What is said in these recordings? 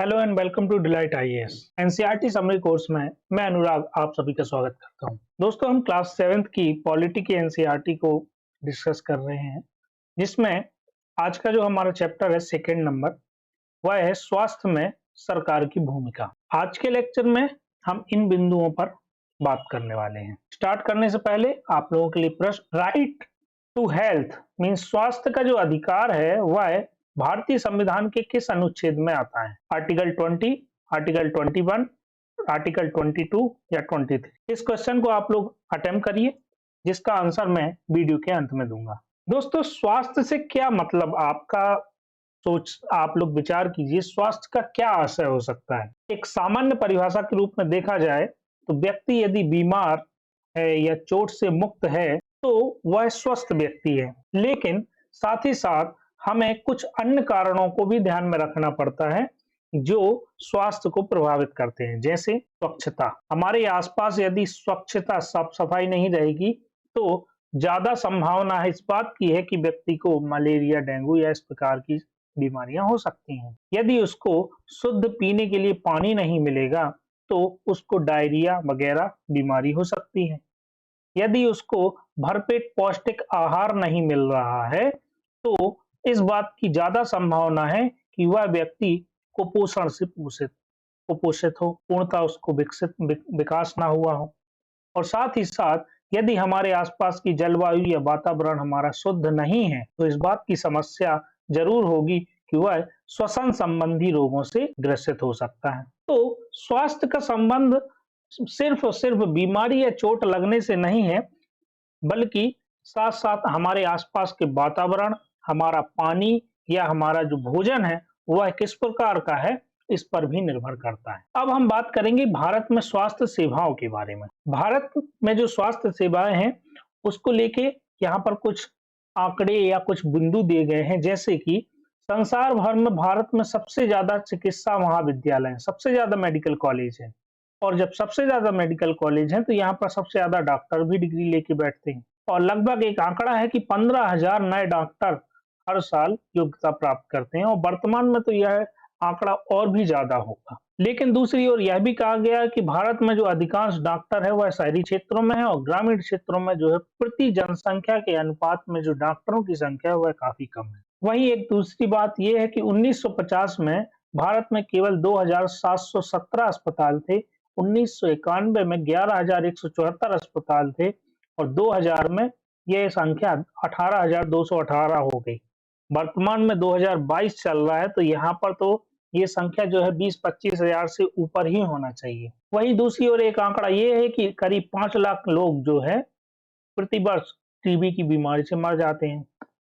Hello and welcome to delight IAS NCERT summary course में मैं अनुराग आप सभी का स्वागत करता हूं। दोस्तों, हम क्लास 7th की पॉलिटी की एनसीईआरटी को डिस्कस कर रहे हैं, जिसमें आज का जो हमारा चैप्टर है सेकंड नंबर, वह है स्वास्थ्य में सरकार की भूमिका। आज के लेक्चर में हम इन बिंदुओं पर बात करने वाले हैं। स्टार्ट करने से पहले आप लोगों के लिए प्रश्न। राइट टू हेल्थ मीन्स स्वास्थ्य का जो अधिकार है वह भारतीय संविधान के किस अनुच्छेद में आता है? आर्टिकल 20, आर्टिकल 21, आर्टिकल 22 या 23? इस क्वेश्चन को आप लोग अटेम्प्ट करिए, जिसका आंसर मैं वीडियो के अंत में दूंगा। दोस्तों, स्वास्थ्य से क्या मतलब आपका आप लोग विचार कीजिए, स्वास्थ्य का क्या आशय हो सकता है? एक सामान्य परिभाषा के रूप में देखा जाए तो व्यक्ति यदि बीमार है या चोट से मुक्त है तो वह स्वस्थ व्यक्ति है, लेकिन साथ ही साथ हमें कुछ अन्य कारणों को भी ध्यान में रखना पड़ता है जो स्वास्थ्य को प्रभावित करते हैं, जैसे स्वच्छता। हमारे आसपास यदि स्वच्छता, साफ सफाई नहीं रहेगी तो ज्यादा संभावना है इस बात की है कि व्यक्ति को मलेरिया, डेंगू या इस प्रकार की बीमारियां हो सकती हैं। यदि उसको शुद्ध पीने के लिए पानी नहीं मिलेगा तो उसको डायरिया वगैरह बीमारी हो सकती है। यदि उसको भरपेट पौष्टिक आहार नहीं मिल रहा है तो इस बात की ज्यादा संभावना है कि वह व्यक्ति कुपोषण से कुपोषित हो, पूर्णतः उसको विकास ना हुआ हो। और साथ ही साथ यदि हमारे आसपास की जलवायु या वातावरण हमारा शुद्ध नहीं है तो इस बात की समस्या जरूर होगी कि वह श्वसन संबंधी रोगों से ग्रसित हो सकता है। तो स्वास्थ्य का संबंध सिर्फ और सिर्फ बीमारी या चोट लगने से नहीं है, बल्कि साथ साथ हमारे आसपास के वातावरण, हमारा पानी या हमारा जो भोजन है वह किस प्रकार का है, इस पर भी निर्भर करता है। अब हम बात करेंगे भारत में स्वास्थ्य सेवाओं के बारे में। भारत में जो स्वास्थ्य सेवाएं हैं उसको लेके यहाँ पर कुछ आंकड़े या कुछ बिंदु दिए गए हैं, जैसे कि संसार भर में भारत में सबसे ज्यादा चिकित्सा महाविद्यालय हैं, सबसे ज्यादा मेडिकल कॉलेज है, और जब सबसे ज्यादा मेडिकल कॉलेज है तो यहाँ पर सबसे ज्यादा डॉक्टर भी डिग्री लेके बैठते हैं। और लगभग एक आंकड़ा है कि 15,000 नए डॉक्टर हर साल योग्यता प्राप्त करते हैं, और वर्तमान में तो यह आंकड़ा और भी ज्यादा होगा। लेकिन दूसरी ओर यह भी कहा गया है कि भारत में जो अधिकांश डॉक्टर है वह शहरी क्षेत्रों में है, और ग्रामीण क्षेत्रों में जो है प्रति जनसंख्या के अनुपात में जो डॉक्टरों की संख्या है वह काफी कम है। वहीं एक दूसरी बात यह है कि 1950 में भारत में केवल 2,717 अस्पताल थे, 1991 में 11,174 अस्पताल थे, और 2000 में यह संख्या 18,218 हो गई। वर्तमान में 2022 चल रहा है तो यहाँ पर तो ये संख्या जो है 20-25 हजार से ऊपर ही होना चाहिए। वहीं दूसरी ओर एक आंकड़ा ये है कि करीब 5 लाख लोग जो है प्रति वर्ष टीबी की बीमारी से मर जाते हैं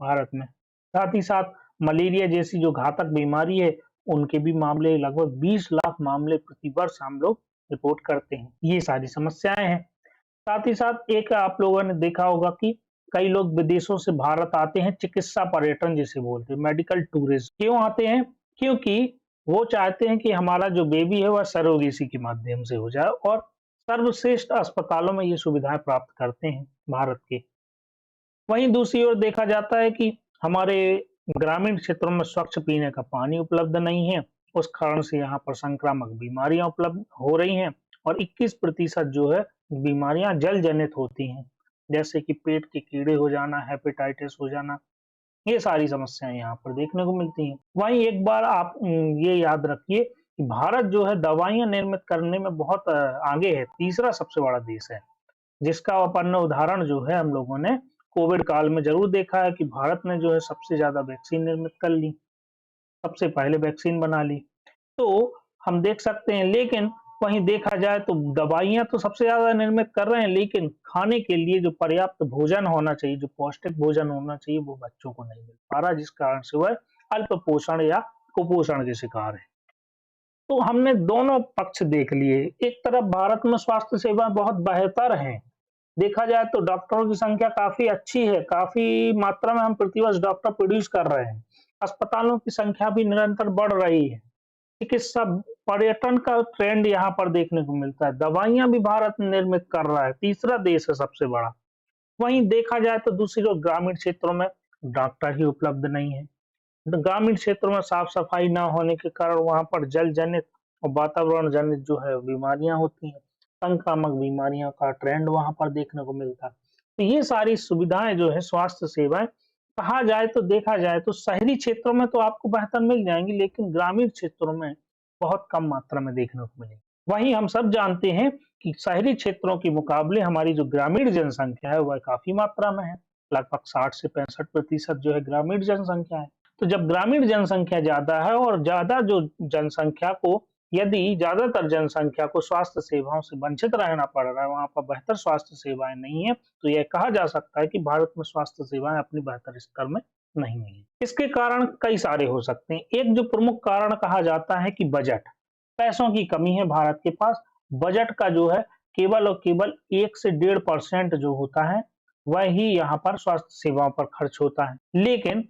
भारत में। साथ ही साथ मलेरिया जैसी जो घातक बीमारी है उनके भी मामले, लगभग 20 लाख मामले प्रति वर्ष हम लोग रिपोर्ट करते हैं। ये सारी समस्याएं हैं। साथ ही साथ एक आप लोगों ने देखा होगा कि कई लोग विदेशों से भारत आते हैं, चिकित्सा पर्यटन जिसे बोलते हैं, मेडिकल टूरिज्म। क्यों आते हैं? क्योंकि वो चाहते हैं कि हमारा जो बेबी है वह सरोगेसी के माध्यम से हो जाए, और सर्वश्रेष्ठ अस्पतालों में ये सुविधाएं प्राप्त करते हैं भारत के। वहीं दूसरी ओर देखा जाता है कि हमारे ग्रामीण क्षेत्रों में स्वच्छ पीने का पानी उपलब्ध नहीं है, उस कारण से यहाँ पर संक्रामक बीमारियां उपलब्ध हो रही हैं, और 21% जो है बीमारियां जल जनित होती हैं, जैसे कि पेट के कीड़े हो जाना, हेपेटाइटिस हो जाना। ये सारी समस्याएं यहाँ पर देखने को मिलती हैं। वहीं एक बार आप ये याद रखिए कि भारत जो है दवाइयां निर्मित करने में बहुत आगे है, तीसरा सबसे बड़ा देश है, जिसका अपन उदाहरण जो है हम लोगों ने कोविड काल में जरूर देखा है कि भारत ने जो है सबसे ज्यादा वैक्सीन निर्मित कर ली, सबसे पहले वैक्सीन बना ली। तो हम देख सकते हैं, लेकिन वहीं देखा जाए तो दवाइयां तो सबसे ज्यादा निर्मित कर रहे हैं, लेकिन खाने के लिए जो पर्याप्त भोजन होना चाहिए, जो पौष्टिक भोजन होना चाहिए, वो बच्चों को नहीं मिल पा रहा, जिस कारण से वह अल्प पोषण या कुपोषण के शिकार है। तो हमने दोनों पक्ष देख लिए। एक तरफ भारत में स्वास्थ्य सेवा बहुत बेहतर है, देखा जाए तो डॉक्टरों की संख्या काफी अच्छी है, काफी मात्रा में हम प्रतिवर्ष डॉक्टर प्रोड्यूस कर रहे हैं, अस्पतालों की संख्या भी निरंतर बढ़ रही है, चिकित्सा पर्यटन का ट्रेंड यहाँ पर देखने को मिलता है, दवाइयां भी भारत निर्मित कर रहा है, तीसरा देश है सबसे बड़ा। वहीं देखा जाए तो दूसरी ओर ग्रामीण क्षेत्रों में डॉक्टर ही उपलब्ध नहीं है, ग्रामीण क्षेत्रों में साफ सफाई ना होने के कारण वहां पर जल जनित और वातावरण जनित जो है बीमारियां होती हैं, संक्रामक बीमारियों का ट्रेंड वहां पर देखने को मिलता है। तो ये सारी सुविधाएं जो है स्वास्थ्य सेवाएं, कहा जाए तो देखा जाए तो शहरी क्षेत्रों में तो आपको बेहतर मिल जाएंगी, लेकिन ग्रामीण क्षेत्रों में बहुत कम मात्रा में देखने को मिलेगी। वहीं हम सब जानते हैं कि शहरी क्षेत्रों के मुकाबले हमारी जो ग्रामीण जनसंख्या है वह काफी मात्रा में है। लगभग 60 से 65% जो है ग्रामीण जनसंख्या है। तो जब ग्रामीण जनसंख्या ज्यादा है और ज्यादा जो जनसंख्या को, यदि ज्यादातर जनसंख्या को स्वास्थ्य सेवाओं से वंचित रहना पड़ रहा है, वहां पर बेहतर स्वास्थ्य सेवाएं नहीं है, तो यह कहा जा सकता है कि भारत में स्वास्थ्य सेवाएं अपनी बेहतर स्तर में नहीं है। इसके कारण कई सारे हो सकते हैं। एक जो प्रमुख कारण कहा जाता है कि बजट, पैसों की कमी है भारत के पास। बजट का जो है केवल और केवल 1 से 1.5% जो होता है वह ही यहाँ पर स्वास्थ्य सेवाओं पर खर्च होता है। लेकिन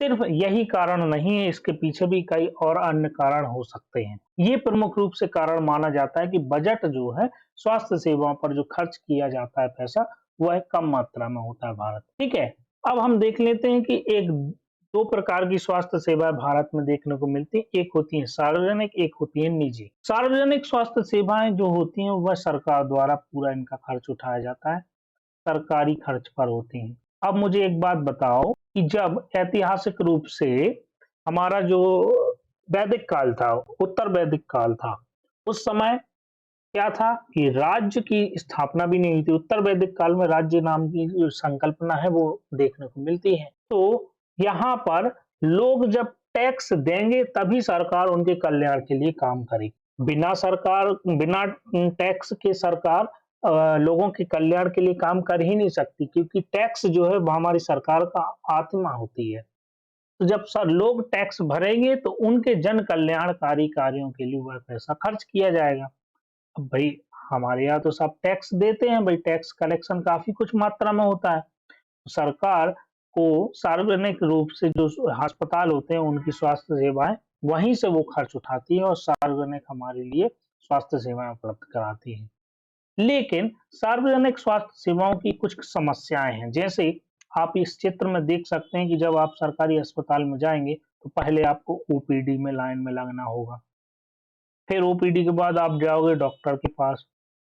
सिर्फ यही कारण नहीं है, इसके पीछे भी कई और अन्य कारण हो सकते हैं। ये प्रमुख रूप से कारण माना जाता है कि बजट जो है स्वास्थ्य सेवाओं पर जो खर्च किया जाता है पैसा, वह कम मात्रा में होता है भारत। ठीक है, अब हम देख लेते हैं कि एक दो प्रकार की स्वास्थ्य सेवाएं भारत में देखने को मिलती है। एक होती है सार्वजनिक, एक होती है निजी। सार्वजनिक स्वास्थ्य सेवाएं जो होती हैं वह सरकार द्वारा पूरा इनका खर्च उठाया जाता है, सरकारी खर्च पर होती हैं। अब मुझे एक बात बताओ कि जब ऐतिहासिक रूप से हमारा जो वैदिक काल था, उत्तर वैदिक काल था, उस समय क्या था कि राज्य की स्थापना भी नहीं हुई थी। उत्तर वैदिक काल में राज्य नाम की जो संकल्पना है वो देखने को मिलती है। तो यहाँ पर लोग जब टैक्स देंगे तभी सरकार उनके कल्याण के लिए काम करेगी। बिना टैक्स के सरकार लोगों के कल्याण के लिए काम कर ही नहीं सकती, क्योंकि टैक्स जो है वो हमारी सरकार का आत्मा होती है। तो जब सर लोग टैक्स भरेंगे तो उनके जन कल्याणकारी कार्यों के लिए वह पैसा खर्च किया जाएगा। अब भाई हमारे यहाँ तो सब टैक्स देते हैं, भाई टैक्स कलेक्शन काफी कुछ मात्रा में होता है। सरकार को सार्वजनिक रूप से जो अस्पताल होते हैं उनकी स्वास्थ्य सेवाएं वहीं से वो खर्च उठाती है और सार्वजनिक हमारे लिए स्वास्थ्य सेवाएं उपलब्ध कराती है। लेकिन सार्वजनिक स्वास्थ्य सेवाओं की कुछ समस्याएं हैं। जैसे आप इस चित्र में देख सकते हैं कि जब आप सरकारी अस्पताल में जाएंगे तो पहले आपको ओपीडी में लाइन में लगना होगा। फिर ओपीडी के बाद आप जाओगे डॉक्टर के पास।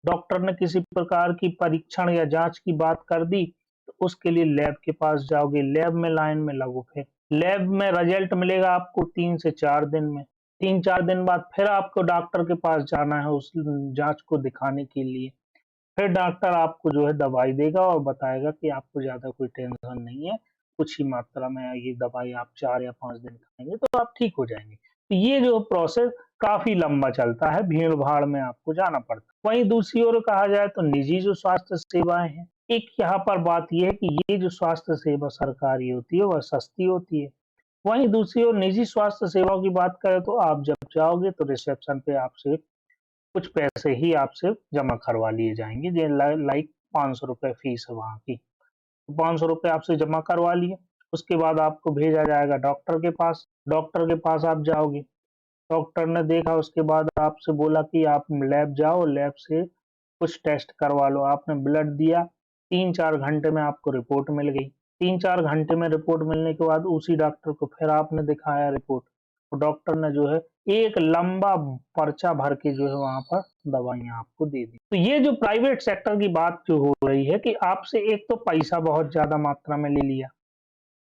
डॉक्टर ने किसी प्रकार की परीक्षण या जांच की बात कर दी तो उसके लिए लैब के पास जाओगे, लैब में लाइन में लगो। फिर लैब में रिजल्ट मिलेगा आपको 3 से 4 दिन में। 3-4 दिन बाद फिर आपको डॉक्टर के पास जाना है उस जांच को दिखाने के लिए। फिर डॉक्टर आपको जो है दवाई देगा और बताएगा कि आपको ज्यादा कोई टेंशन नहीं है, कुछ ही मात्रा में ये दवाई आप 4 या 5 दिन खाएंगे तो आप ठीक हो जाएंगे। तो ये जो प्रोसेस काफी लंबा चलता है, भीड़ भाड़ में आपको जाना पड़ता है। वहीं दूसरी ओर कहा जाए तो निजी जो स्वास्थ्य सेवाएं हैं, एक यहाँ पर बात यह है कि ये जो स्वास्थ्य सेवा सरकारी होती है वह सस्ती होती है। वहीं दूसरी ओर निजी स्वास्थ्य सेवाओं की बात करें तो आप जब जाओगे तो रिसेप्शन पे आपसे कुछ पैसे ही आपसे जमा करवा लिए जाएंगे। लाइक 500 रुपए फीस है वहाँ की, तो 500 रुपए आपसे जमा करवा लिए। उसके बाद आपको भेजा जाएगा डॉक्टर के पास। डॉक्टर के पास आप जाओगे, डॉक्टर ने देखा, उसके बाद आपसे बोला कि आप लैब जाओ, लैब से कुछ टेस्ट करवा लो। आपने ब्लड दिया, 3-4 घंटे में आपको रिपोर्ट मिल गई। 3-4 घंटे में रिपोर्ट मिलने के बाद उसी डॉक्टर को फिर आपने दिखाया रिपोर्ट, तो डॉक्टर ने जो है एक लंबा पर्चा भर के जो है वहां पर दवाइयां आपको दे दी। तो ये जो प्राइवेट सेक्टर की बात जो हो रही है कि आपसे एक तो पैसा बहुत ज्यादा मात्रा में ले लिया,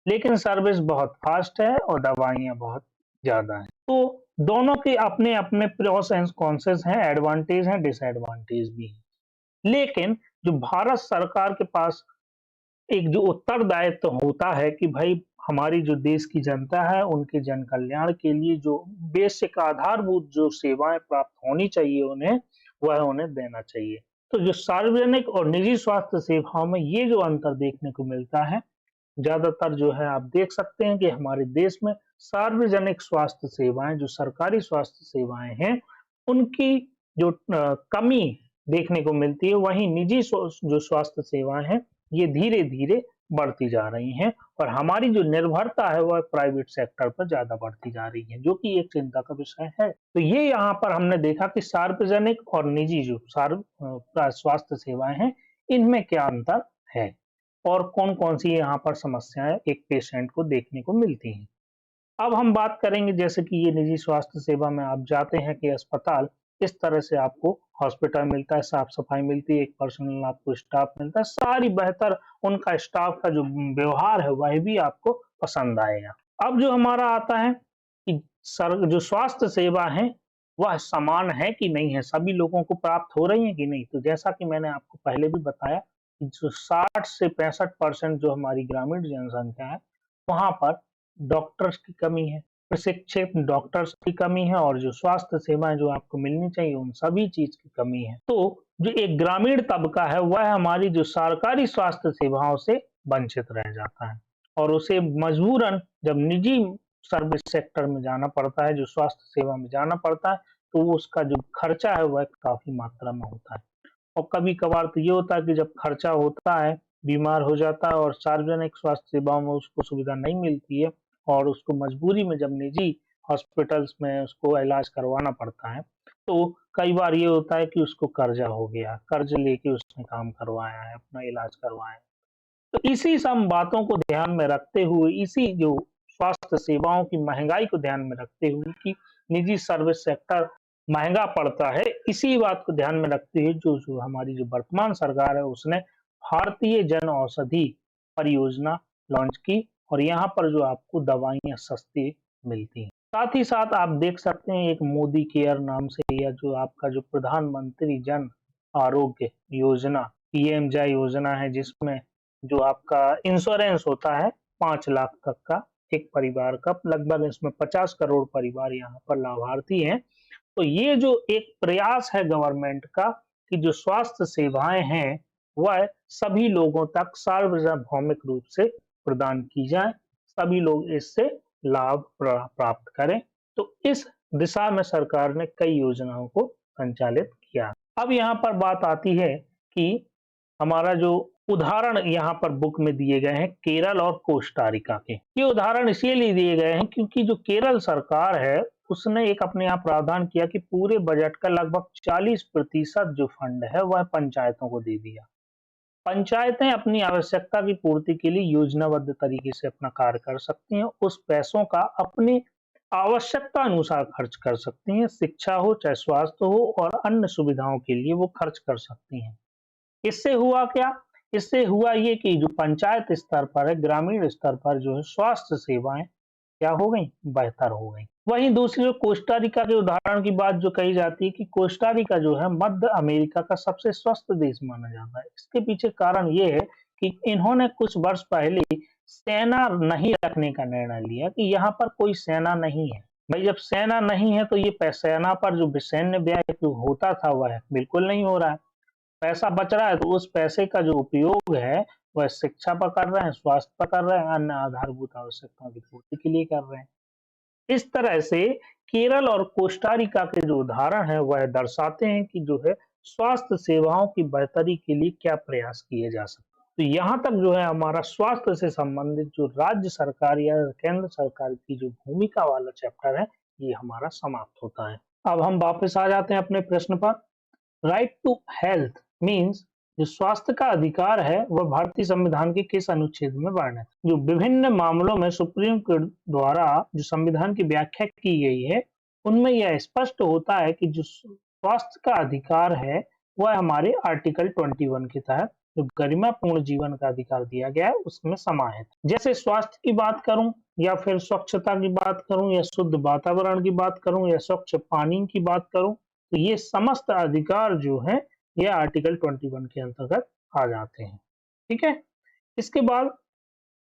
लेकिन सर्विस बहुत फास्ट है और दवाइयां बहुत ज्यादा हैं। तो दोनों के अपने अपने प्रोस एंड कॉन्सेस हैं, एडवांटेज हैं, डिसएडवांटेज भी हैं। लेकिन जो भारत सरकार के पास एक जो उत्तरदायित्व होता है कि भाई हमारी जो देश की जनता है उनके जन कल्याण के लिए जो बेसिक आधारभूत जो सेवाएं प्राप्त होनी चाहिए उन्हें, वह उन्हें देना चाहिए। तो जो सार्वजनिक और निजी स्वास्थ्य सेवाओं में ये जो अंतर देखने को मिलता है, ज्यादातर जो है आप देख सकते हैं कि हमारे देश में सार्वजनिक स्वास्थ्य सेवाएं, जो सरकारी स्वास्थ्य सेवाएं हैं, उनकी जो कमी देखने को मिलती है। वहीं निजी जो स्वास्थ्य सेवाएं हैं ये धीरे धीरे बढ़ती जा रही हैं और हमारी जो निर्भरता है वह प्राइवेट सेक्टर पर ज्यादा बढ़ती जा रही है, जो कि एक चिंता का विषय है। तो ये यहाँ पर हमने देखा कि सार्वजनिक और निजी जो स्वास्थ्य सेवाएं हैं इनमें क्या अंतर है और कौन कौन सी यहाँ पर समस्याएं एक पेशेंट को देखने को मिलती हैं। अब हम बात करेंगे जैसे कि ये निजी स्वास्थ्य सेवा में आप जाते हैं कि अस्पताल, इस तरह से आपको हॉस्पिटल मिलता है, साफ-सफाई मिलती है, एक पर्सनल आपको स्टाफ मिलता है, सारी बेहतर उनका स्टाफ का जो व्यवहार है वह भी आपको पसंद आएगा। अब जो हमारा आता है कि जो स्वास्थ्य सेवा है वह समान है कि नहीं है, सभी लोगों को प्राप्त हो रही है कि नहीं? तो जैसा कि मैंने आपको पहले भी बताया कि जो 60 से 65% जो हमारी ग्रामीण जनसंख्या है, वहाँ पर डॉक्टर्स की कमी है, प्रशिक्षित डॉक्टर्स की कमी है और जो स्वास्थ्य सेवाएँ जो आपको मिलनी चाहिए उन सभी चीज़ की कमी है। तो जो एक ग्रामीण तबका है वह हमारी जो सरकारी स्वास्थ्य सेवाओं से वंचित रह जाता है और उसे मजबूरन जब निजी सर्विस सेक्टर में जाना पड़ता है, जो स्वास्थ्य सेवा में जाना पड़ता है, तो वो उसका जो खर्चा है वह काफ़ी मात्रा में होता है। और कभी-कभार तो ये होता है कि जब खर्चा होता है, बीमार हो जाता है और सार्वजनिक स्वास्थ्य सेवाओं में उसको सुविधा नहीं मिलती है और उसको मजबूरी में जब निजी हॉस्पिटल्स में उसको इलाज करवाना पड़ता है, तो कई बार ये होता है कि उसको कर्जा हो गया, कर्ज लेके उसने काम करवाया है, अपना इलाज करवाया है। तो इसी सब बातों को ध्यान में रखते हुए, इसी जो स्वास्थ्य सेवाओं की महँगाई को ध्यान में रखते हुए कि निजी सर्विस सेक्टर महँगा पड़ता है, इसी बात को ध्यान में रखते हुए जो हमारी जो वर्तमान सरकार है उसने भारतीय जन औषधि परियोजना लॉन्च की और यहाँ पर जो आपको दवाइयाँ सस्ती मिलती हैं। साथ ही साथ आप देख सकते हैं एक मोदी केयर नाम से या जो आपका जो प्रधानमंत्री जन आरोग्य योजना पीएमजय योजना है जिसमें जो आपका इंश्योरेंस होता है 5 लाख तक का एक परिवार का, लगभग इसमें 50 करोड़ परिवार यहाँ पर लाभार्थी हैं। तो ये जो एक प्रयास है गवर्नमेंट का कि जो स्वास्थ्य सेवाएं हैं वह सभी लोगों तक सार्वभौमिक रूप से प्रदान की जाए, सभी लोग इससे लाभ प्राप्त करें। तो इस दिशा में सरकार ने कई योजनाओं को संचालित किया। अब यहाँ पर बात आती है कि हमारा जो उदाहरण यहाँ पर बुक में दिए गए हैं केरल और कोस्टा रिका के। ये उदाहरण इसीलिए दिए गए हैं क्योंकि जो केरल सरकार है उसने एक अपने यहाँ प्रावधान किया कि पूरे बजट का लगभग 40% जो फंड है वह पंचायतों को दे दिया। पंचायतें अपनी आवश्यकता की पूर्ति के लिए योजनाबद्ध तरीके से अपना कार्य कर सकती हैं। उस पैसों का अपनी आवश्यकता अनुसार खर्च कर सकती हैं। शिक्षा हो चाहे स्वास्थ्य हो और अन्य सुविधाओं के लिए वो खर्च कर सकती हैं। इससे हुआ क्या? इससे हुआ ये कि जो पंचायत स्तर पर है, ग्रामीण स्तर पर जो है स्वास्थ्य सेवाएँ क्या हो गई? बेहतर हो गई। वहीं दूसरी ओर कोस्टा रिका के उदाहरण की बात जो कही जाती है कि कोस्टा रिका जो है मध्य अमेरिका का सबसे स्वस्थ देश माना जाता है। इसके पीछे कारण ये है कि इन्होंने कुछ वर्ष पहले सेना नहीं रखने का निर्णय लिया कि यहाँ पर कोई सेना नहीं है। भाई जब सेना नहीं है तो ये सेना पर जो सैन्य व्यय जो होता था वह बिल्कुल नहीं हो रहा है। पैसा बच रहा है तो उस पैसे का जो उपयोग है वह शिक्षा पर कर रहे हैं, स्वास्थ्य पर कर रहे हैं, अन्य आधारभूत आवश्यकताओं की पूर्ति के लिए कर रहे हैं। इस तरह से केरल और कोस्टा रिका के जो उदाहरण हैं वह दर्शाते हैं कि जो है स्वास्थ्य सेवाओं की बेहतरी के लिए क्या प्रयास किए जा सकते हैं। तो यहाँ तक जो है हमारा स्वास्थ्य से संबंधित जो राज्य सरकार या केंद्र सरकार की जो भूमिका वाला चैप्टर है ये हमारा समाप्त होता है। अब हम वापस आ जाते हैं अपने प्रश्न पर। राइट टू हेल्थ मीन्स जो स्वास्थ्य का अधिकार है वह भारतीय संविधान के किस अनुच्छेद में वर्णित है? जो विभिन्न मामलों में सुप्रीम कोर्ट द्वारा जो संविधान की व्याख्या की गई है उनमें यह स्पष्ट होता है कि जो स्वास्थ्य का अधिकार है वह हमारे आर्टिकल 21 के तहत जो गरिमापूर्ण जीवन का अधिकार दिया गया है उसमें समाहित। जैसे स्वास्थ्य की बात करूं या फिर स्वच्छता की बात करूं या शुद्ध वातावरण की बात करूं या स्वच्छ पानी की बात करूं, तो ये समस्त अधिकार जो है ये आर्टिकल 21 के अंतर्गत आ जाते हैं। ठीक है, इसके बाद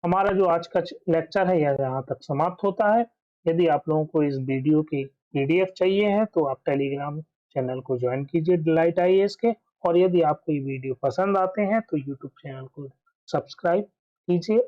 हमारा जो आज का लेक्चर है यह यहाँ तक समाप्त होता है। यदि आप लोगों को इस वीडियो की पीडीएफ चाहिए है तो आप टेलीग्राम चैनल को ज्वाइन कीजिए डिलाइट आईएएस के, और यदि आपको ये वीडियो पसंद आते हैं तो यूट्यूब चैनल को सब्सक्राइब कीजिए